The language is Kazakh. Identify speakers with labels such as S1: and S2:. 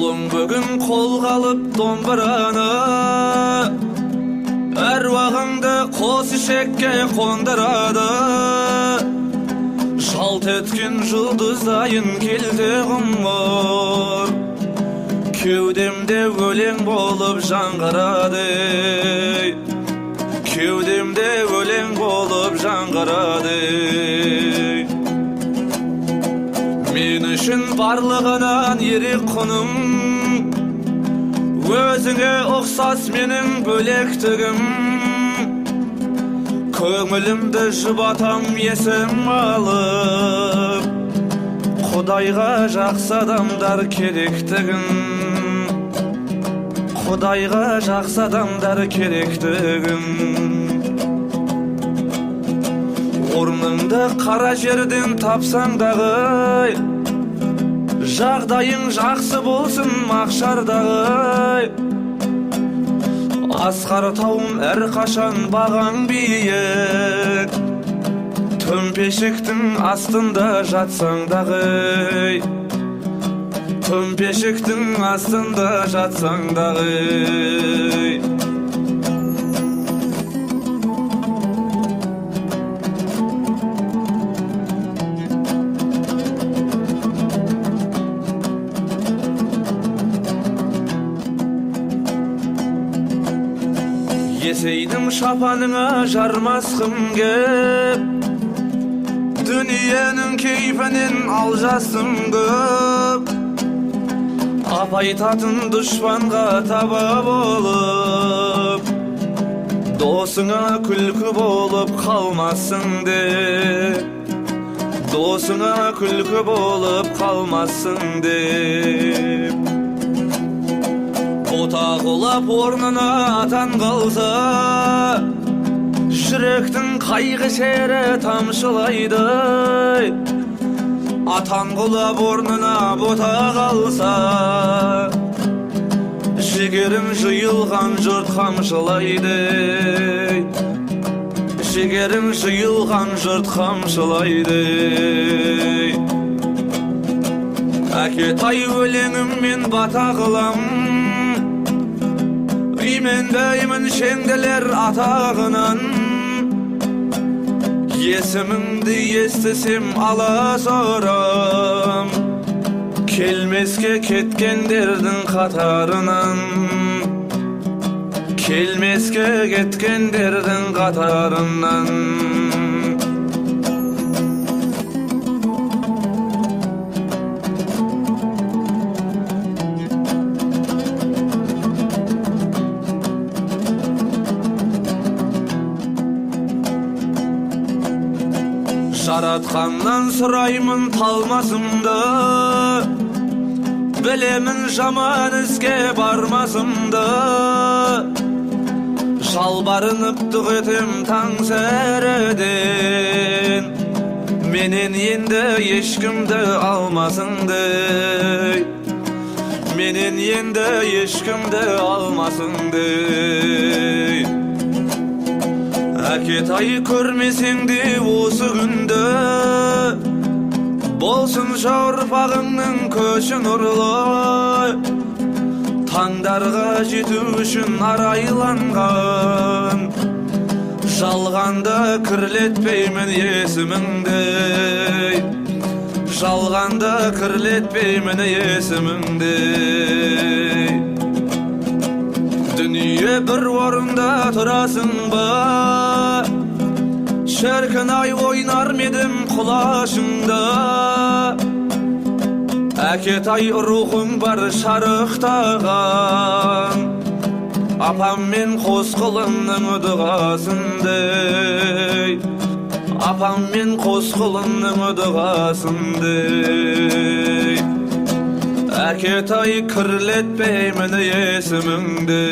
S1: Ұлың бүгін қолға алып домбыраны, әруағыңды қос ішекке қондырады. Жалт еткен жұлдыздайын келте ғұмыр, кеудемде өлең болып жаңғырады. Кеудемде өлең болып жаңғырады. Мен үшін барлығынан ерек құным, өзіңе ұқсас менің бөлектігім. Көңілімді жұбатам есім алып, Құдайға жақсы адамдар керектігін. Құдайға жақсы адамдар керектігін. Орныңды қара жерден тапсаң дағы, жағдайың жақсы болсын мақшардағы. Асқар тауым әрқашан бағаң биік, төмпешіктің астында жатсаң дағы. Төмпешіктің астында жатсаң дағы. Есейдім шапаныңа жармасқым кеп, дүниенің кейпінен алжастым көп. Апайтатын дұшпанға таба болып, досыңа күлкі болып қалмассың деп. Досыңа күлкі болып қалмассың деп. Бота құлап орнына атан қалса, жүректің қайғы шері тамшылайды. Атан құлап орнына бота қалса, жігерім жиылған жұрт қамшылайды. Жігерім жиылған жұрт қамшылайды. Әкетай өлеңіммен бата қылам, Имендеймін шеңделер атағынан. Есіміңді естісем аласұрам, келмеске кеткендердің қатарынан. Келмеске кеткендердің қатарынан. Жаратқаннан сұраймын талмасымды, білемін жаман іске бармасымды. Жалбарынып дұқ етем таң сәріден, менен енді ешкімді алмасыңды. Менен енді ешкімді алмасыңды. Әкетай көрмесең де осы күнді, болсын жаурпағыңның көші нұрлы. Таңдарға жету үшін арайланған, жалғанда кірлетпеймін есіміңді. Жалғанда кірлетпеймін есіміңді. Дүние бір орында тұрасың ба, шіркін-ай ойнар медім құлашыңда. Әкетай рухың бар шарықтаған, апаммен қос құлынның дұғасындай. Апаммен қос құлынның дұғасындай. Әкетай кірлетпеймін есіміңді.